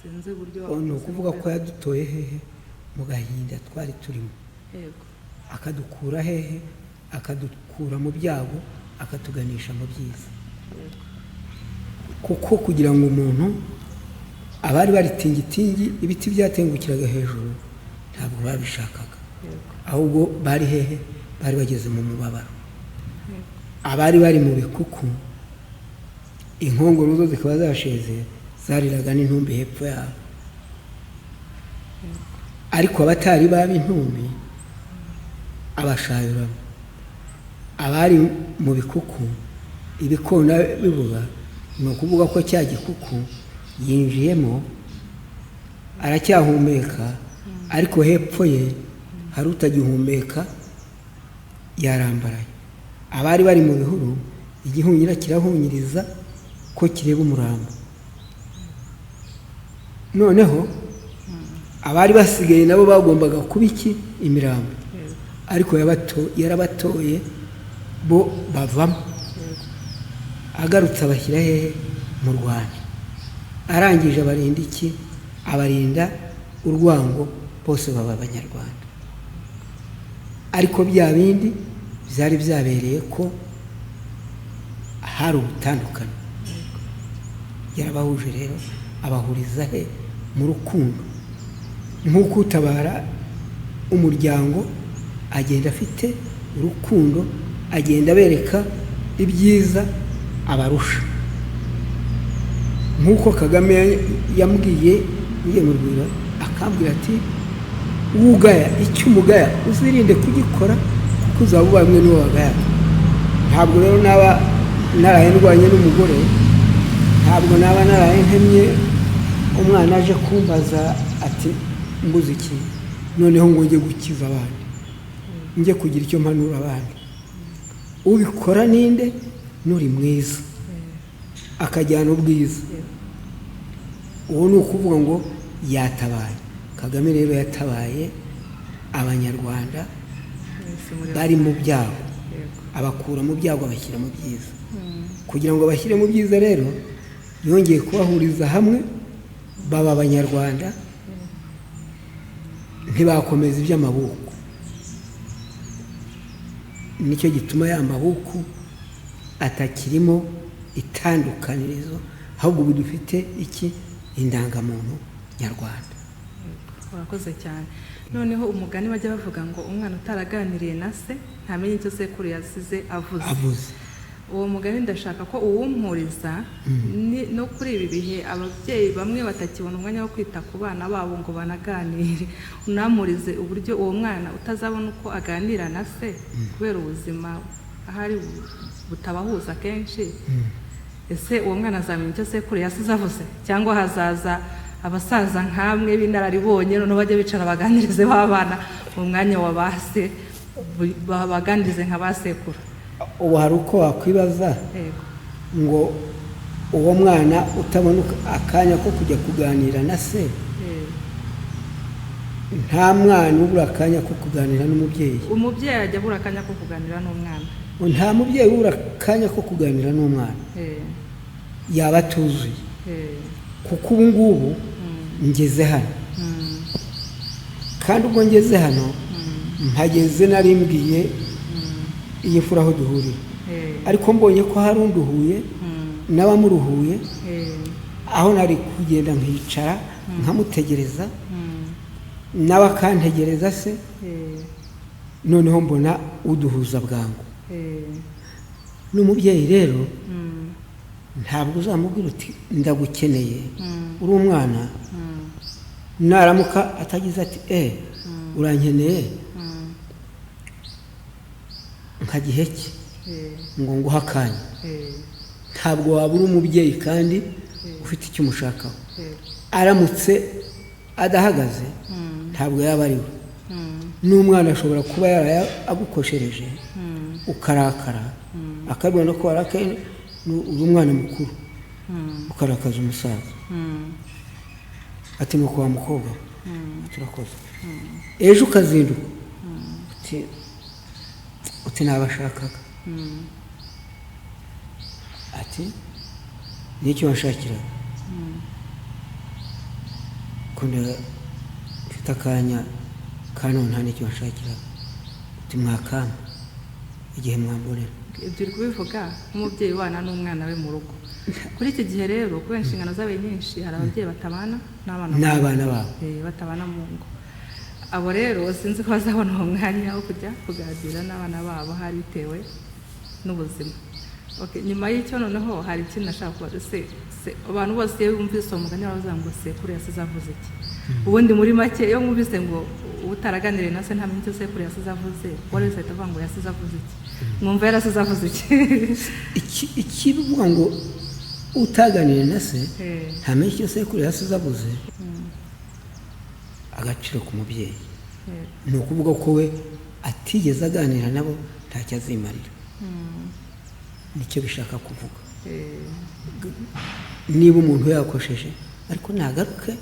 sinzi uburyo ni ukuvuga ko yadutoye hehe mu gahinda twari turimo, yego, akadukura hehe, akadukura mu byago akatuganisha mu byiza. Kuko kugira ngo umuntu abari bari tingitingi ibiti byatengukiraga hejuru ntabwo babishakaga, ahubwo bari hehe, bari bageze mu mubabaro. Abari bari mu bikuku inkongoro zo zikaba zasheze zariraga n'intumbi hepfo yabo, ariko abatari baba intumbi abashayuramo. Abari mu bikuku ibikona bivuga, ni ukuvuga ko cya gikuku yinjiyemo aracyahumeka, ariko hepfo ye hari utagihumeka yarambaraye. Abari bari mu bihuru igihunyira kirahunyiriza ko kireba umurambo. Noneho abari basigaye nabo bagombaga kuba iki, imirambo, ariko yarabatoye bo bavamo. Agarutse abashyira hehe, mu Rwanda. Arangije abarinda iki, abarinda urwango, bose baba abanyarwanda. Ariko bya bindi byari byabereye ko hari ubutandukane, yarabahuje rero abahuriza he, mu rukundo. Nk'uko utabara umuryango agenda afite urukundo, agenda abereka ibyiza abarusha. Nk'uko Kagame yambwiye ngiye mu Rwanda, akambwira ati ugaya icyo umugaya uzirinde kugikora kuko uzaba ubamwe n'uwo wagaya. Ntabwo rero naba naraye ndwanye n'umugore, ntabwo naba naraye ntemye umwana aje kumbaza ati mbuze iki, noneho ngo njye gukiza abandi, njye kugira icyo mpanura abandi. Ubikora ninde, nuri mwiza akajyana ubwiza. Uwo ni ukuvuga ngo yatabaye. Kagame rero yatabaye abanyarwanda bari mu byago, abakura mu byago abashyira mu byiza. Kugira ngo bashyire mu byiza rero yongeye kubahuriza hamwe baba abanyarwanda, ntibakomeza iby'amabuku. Nicyo gituma ya mabuku atakirimo itandukanirizo, ahubwo ubu dufite iki, indangamuntu nyarwanda. Urakoze cyane. Noneho umugani bajya bavuga ngo umwana utaraganiriye na se ntamenye icyo sekuru yasize avuze. Uwo mugani ndashaka ko uwumpuriza no kuri ibi bihe ababyeyi bamwe batakibona umwanya wo kwita ku bana babo ngo banaganire. Unampurize uburyo uwo mwana utazabona uko aganira na se kubera ubuzima ahari butabahuza kenshi. Ese uwo mwana azamenya icyo sekuru yasize avuze, cyangwa hazaza abasaza nkamwe b'inararibonye noneho bajya bicara baganirize b'abana mu mwanya wa base, baganirize nka basekuru? Ubu hari uko wakwibaza ngo uwo mwana utabona akanya ko kujya kuganira na se, nta mwana ubura akanya ko kuganira n'umubyeyi. Umubyeyi ajya abura akanya ko kuganira n'umwana? Nta mubyeyi ubura akanya ko kuganira n'umwana, yaba atuzuye. Kuko ubu ngubu ngeze hano, kandi ubwo ngeze hano mpageze narimbwiye iyi fura aho duhuriye, ariko mbonye ko hari unduhuye n'abamuruhuye, aho nari kugenda nkicara nkamutegereza nawe akantegereza se, noneho mbona uduhuza bwangu. N'umubyeyi rero ntabwo uzamubwira uti ndagukeneye uri umwana, naramuka atagize ati urankeneye nka giheke ngo nguhe akanya, ntabwo wabura umubyeyi kandi ufite icyo umushakaho. Aramutse adahagaze ntabwo yaba ari we. N'umwana ashobora kuba agukoshereje ukarakara, akabona ko warakaye, uri umwana mukuru ukarakaza umusaza, ati nuko wa mukobwa turakoze. Ejo ukazinduka uti nabashakaga, ati n'icyo washakiraga. ariko mfite akanya kanone nta n'icyo bashakira uti mwakamba igihe mwambonera. ibyo uri kubivuga nk'umubyeyi ubana n'umwana we mu rugo. Kuri iki gihe rero kubera inshingano zabaye nyinshi, hari ababyeyi batabana n'abana babo batabana mu ngo. Abo rero sinzi ko bazabona uwo mwanya wo kujya kuganira n'abana babo, hari bitewe n'ubuzima. Nyuma y'icyo noneho hari ikintu nashaka kubaza, abantu bose iyo bumvise uwo mugani baravuga ngo sekuru yasize avuze iki? Ubundi muri make iyo mwumvise ngo utaraganiriye na se ntamenye icyo sekuru yasize avuze, wari wese ahita avuga ngo yasize avuze iki? Mwumva yarasize avuze iki? ikivuga ngo utaganiriye na se ntamenye icyo sekuru yasize avuze, agaciro ku mubyeyi ni ukuvuga ko we atigeze aganira nabo ntacyo azimarira. nicyo bishaka kuvuga. niba umuntu yakosheje ariko nagaruke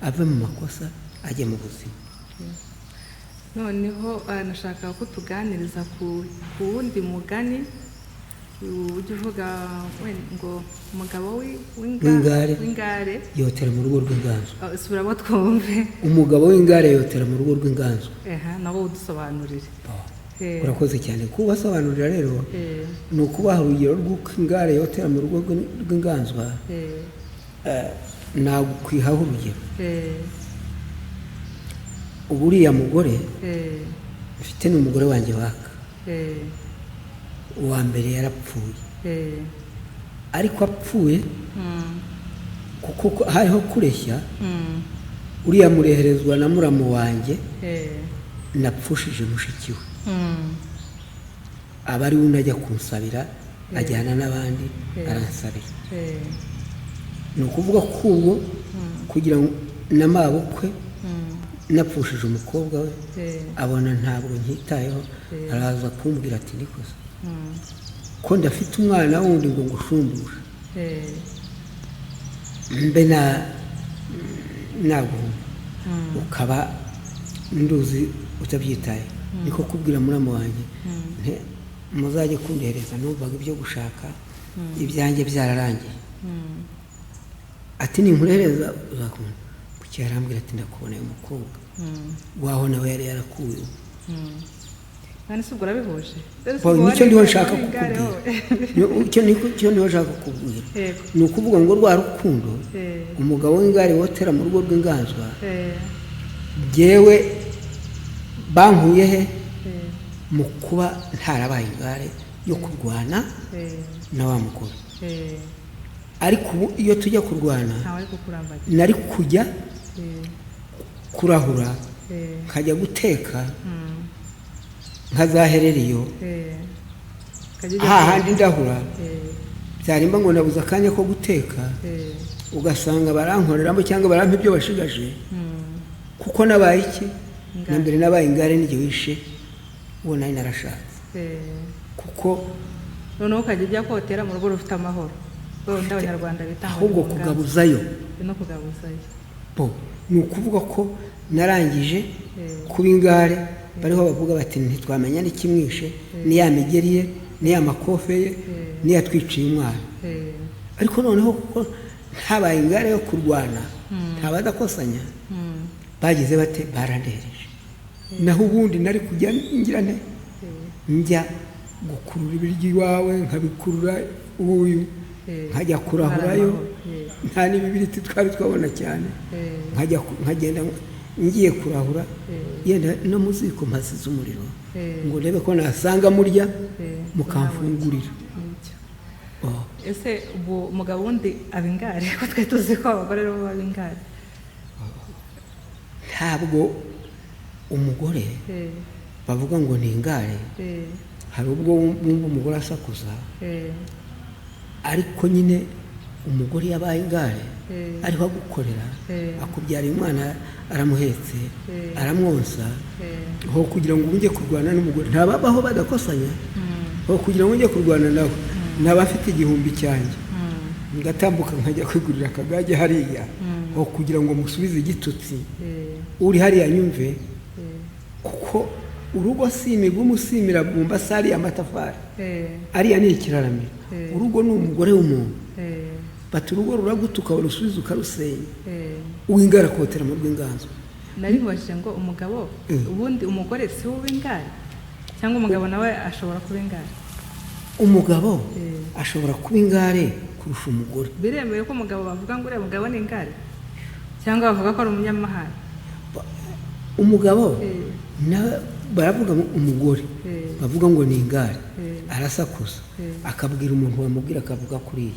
ave mu makosa ajye mu buzima. noneho nashaka ko tuganiriza ku wundi mugani ujya uvuga ngo umugabo w'ingare yotera mu rugo rw'inganzo. subiramo twumve. umugabo w'ingare yotera mu rugo rw'inganzo. nabo udusobanurire. urakoze cyane kubasobanurira rero ni ukubaha urugero rw'uko ingare yotera mu rugo rw'inganzwa. nagukwihaho urugero. ubu uriya mugore mfite ni umugore wanjye waka. uwa mbere yarapfuye, ariko apfuye kuko hariho kureshya. uriya mureherezwa na muramu wanjye napfushije mushiki we. aba ari we unajya kunsabira, ajyana n'abandi aransabira. ni ukuvuga ko ubwo kugira ngo n'amabukwe napfushije umukobwa we abona ntabwo nkitayeho, araza kumbwira ati nikoze ko ndafite umwana wundi ngo ngushumbushe mbe naguhuma ukaba nduzi utabyitaye. niko kubwira muramu wanjye muzajye kundereza, numvaga ibyo gushaka ibyanjye byararangiye. ati ninkurereza uzakubona. kuki yarambwira ati ndakuboneye umukobwa waho nawe yari yarakuwe. nani se ubwo urabihuje? nicyo ndiho nshaka kukubwira. icyo ndiho nshaka kukubwira ni ukuvuga ngo rwa rukundo umugabo w'ingare wotera mu rugo rw'inganzwa, jyewe bankuye he mu kuba ntarabaye ingare yo kurwana na wa mugore. ariko ubu iyo tujya kurwana nari kujya kurahura, nkajya guteka nkazaherera iyo hahandi ndahura. byarimba ngo nabuze akanya ko guteka, ugasanga barankoreramo cyangwa barampa ibyo bashigaje. kuko nabaye iki na mbere nabaye ingare n'igihe wishe uwo nari narashatse. kuko noneho ukajya ujya kotera mu rugo rufite amahoro. Abanyarwanda bitanga ahubwo kugabuzayo no kugabuzayo. ni ukuvuga ko narangije kuba ingare bariho bavuga bati ntitwamenya n'ikimwishe, niya migeri ye, niya makofe ye, niya twiciye umwana. ariko noneho kuko ntabaye ingare yo kurwana, ntabadakosanya, bagize bate barandereje. naho ubundi nari kujya ngira nte njya gukurura ibiryo iwawe nkabikurura uyu nkajya kurahurayo. nta n'ibibiriti twari twabona cyane, nkagenda ngiye kurahura yenda no mu ziko mpasize umuriro ngo ndebe ko nasanga murya mukamfungurira. ese ubu umugabo wundi aba ingare ko twe tuzi ko abagore bo baba ingare? ntabwo umugore bavuga ngo ni ingare. hari ubwo wumva umugore asakuza, ariko nyine umugore yabaye ingare ariho agukorera, akubyara umwana aramuhetse aramwonsa. aho kugira ngo ujye kurwana n'umugore ntababaho badakosanya. aho kugira ngo ujye kurwana nawe ntaba afite igihumbi cyanjye ngatambuka nkajya kwigurira akagage hariya. aho kugira ngo musubize igitutsi uri hariya nyumve. kuko urugo si imigumu, usimira bumbasari amatafari, ariya ni ikiraramiro. urugo ni umugore w'umuntu. bati urugo ruragutuka urusubiza ukarusenya uw'ingare akotera mu rw'inganzo. nari mubajije ngo umugabo ubundi umugore si we w'ingare cyangwa umugabo nawe ashobora kuba ingare? Umugabo ashobora kuba ingare kurusha umugore. Biremewe ko umugabo bavuga ngo uriya mugabo ni ingare cyangwa bavuga ko ari umunyamahanga? Umugabo baravuga umugore bavuga ngo ni ingare arasakuza akabwira umuntu wamubwira akavuga kuriya,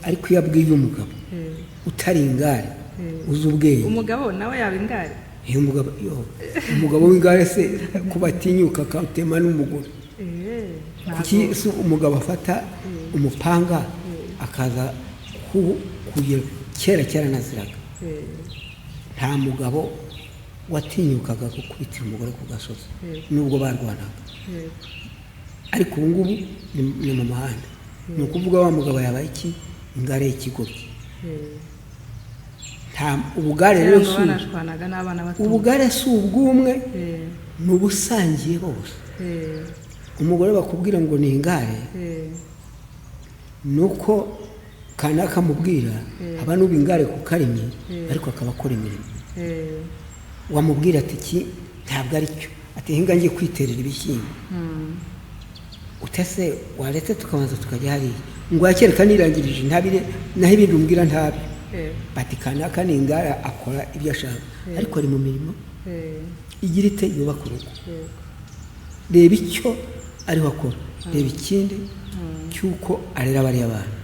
ariko iyo abwiye umugabo utari ingare uzi ubwenge, umugabo nawe yaba ingare. Umugabo w'ingare se kuba atinyuka akatema n'umugore? Kuki umugabo afata umupanga akaza kugira kera naziraga, nta mugabo watinyukaga gukubitira umugore ku gasozi nubwo barwanaga. Ariko ubu ngubu ni mu mahanda, ni ukuvuga wa mugabo yabaye iki? Ingare y'ikigoryi. Ubugare rero ubugare si ubw'umwe, ni ubusangiye bose. Umugore bakubwira ngo ni ingare nuko kanaka mubwira aba nuba ingare ku karimi ariko akaba akora imirimo. Wamubwira ati iki ntabwo ari cyo, ati hinga ngiye kwiterera ibishyimbo, utese waretse tukabanza tukajya hariya ngo yakereka nirangirije ntabire naho ibindi umbwira ntabyo. Bati kanaka ni ingare akora ibyo ashaka ariko ari mu mirimo igira ite yubaka urugo. Reba icyo ariho akora, reba ikindi cy'uko arera bariya bantu.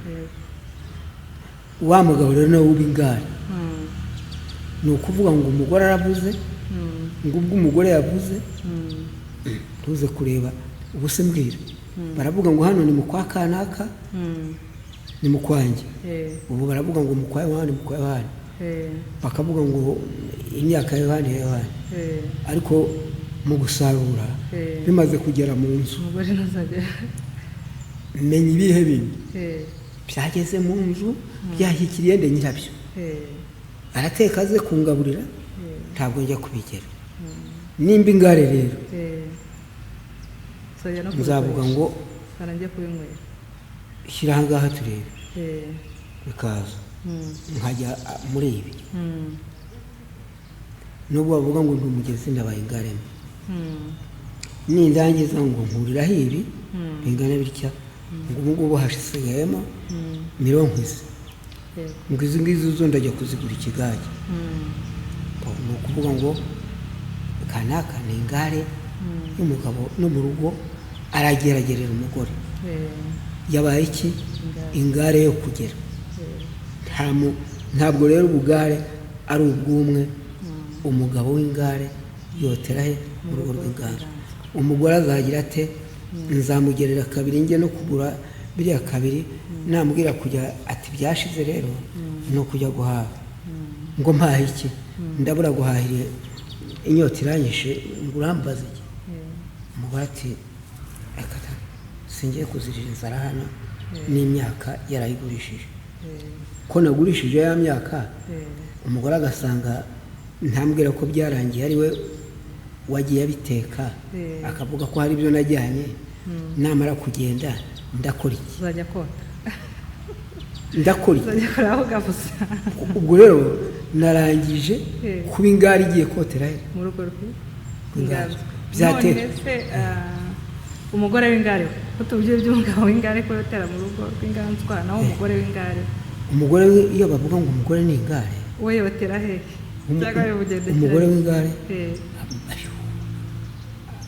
Wa mugabo rero nawe uba ingare, ni ukuvuga ngo umugore aravuze ngo ubwo umugore yavuze tuze kureba ubuse mbwira. Baravuga ngo hano ni mu kwa kanaka ni mu kwanjye, ubu baravuga ngo mu kwa Yohani, mu kwa Yohani, bakavuga ngo imyaka ya Yohani ya Yohani, ariko mu gusarura bimaze kugera mu nzu menya ibihe bintu byageze mu nzu byashyikiriye nde nyirabyo, arateka aze kungaburira ntabwo njya kubigera. Nimba ingare rero nzavuga ngo shyira aha ngaha turebe bikaza nkajya muri ibi. Nubwo bavuga ngo ndi umugezi ndabaye ingare mbi, nindangiza ngo nkuriraho ibi bingana bitya ngo ubu ngubu hasigayemo mirongo izi ngo izi ngizi zo ndajya kuzigura ikigage. Ni ukuvuga ngo kanaka ni ingare y'umugabo no mu rugo arageragerera umugore, yabaye iki? Ingare yo kugera. Ntabwo rero ubugare ari ubw'umwe. Umugabo w'ingare yotera he? Mu rugo rw'ingare. Umugore azagira ate? Nzamugerera kabiri njye no kugura biriya kabiri, namubwira kujya ati byashize rero no kujya guhaha ngo mpahe iki? Ndabura guhahira inyota iranyishe ngo urambaza iki? Umugore ati akata singiye kuzirira inzara hano n'imyaka yarayigurishije, ko nagurishije ya myaka. Umugore agasanga ntambwira ko byarangiye ari we wagiye abiteka, akavuga ko hari ibyo najyanye, namara kugenda ndakora iki? uzajya kota ndakora iki? uzajya kora aho gavuze. Ubwo rero narangije kuba ingare igiye kotera he? Mu rugo rw'ingare. None se umugore w'ingare ko tubyeye by'umugabo w'ingare ko yotera mu rugo rw'inganzwa, naho umugore w'ingare umugore iyo bavuga ngo umugore ni ingare we yotera he? Umugore w'ingare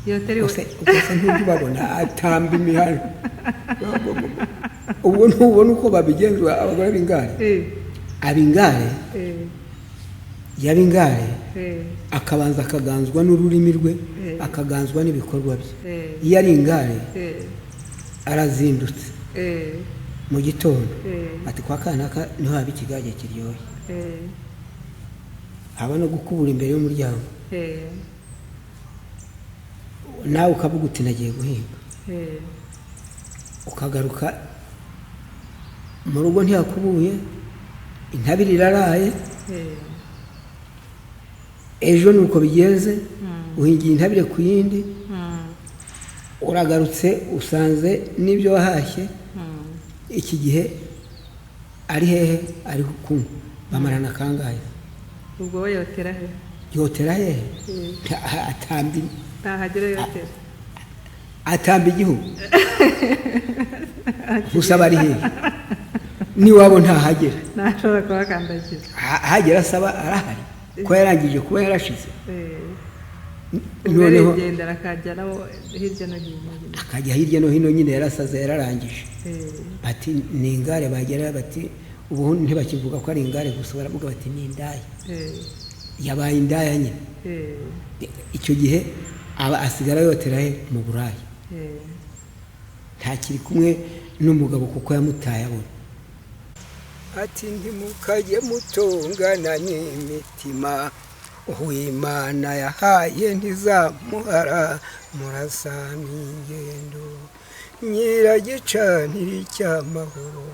yotera gusa ntujya ubabona atamba imihano. Ubwo ntubona uko babigenzura abagore b'ingare. Ab'ingare yaba ingare akabanza akaganzwa n'ururimi rwe, akaganzwa n'ibikorwa bye. Iyo ari ingare arazindutse mu gitondo ati kwa kanaka niho haba ikigage kiryoshye, haba no gukubura imbere y'umuryango. Nawe ukavuga uti nagiye guhinga, ukagaruka mu rugo ntihakubuye, intabire iraraye, ejo nuko bigenze, uhingiye intabire ku yindi, uragarutse usanze n'ibyo wahashye iki gihe ari hehe ari kunywa bamarana kangahe ubwo we yotera he yotera hehe atambi ntahagera yotera atamba igihugu gusa bari hehe niwabo ntahagera ntashobora kubakandagira hagera asaba arahari ko yarangije kuba yarashize noneho agenda akajya nabo hirya no hino akajya hirya no hino nyine yarasaze yararangije bati ni ingare bagera bati ubu ntibakivuga ko ari ingare gusa baravuga bati ni indaya yabaye indaya nyine icyo gihe aba asigara yotera he mu burayi ntakiri kumwe n'umugabo kuko yamutaye abona ati ntimukajye mutongana n'imitima uwimana yahaye ntizamuhara murasama ingendo nyiragicanira icyamahoro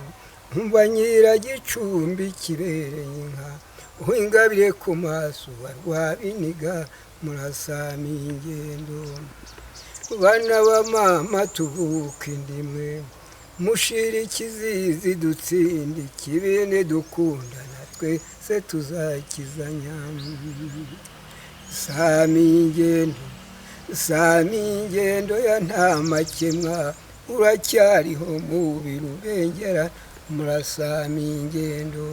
mba nyiragicumbi kibereye inka uwingabire ku maso rwabiniga murasama ingendo bana b'amama tuvuka indimwe mushira ikizizi dutsinde ikibine dukundana twese tuzakizanya sami ingendo ya nta makemwa uracyariho mu birubengera murasama ingendo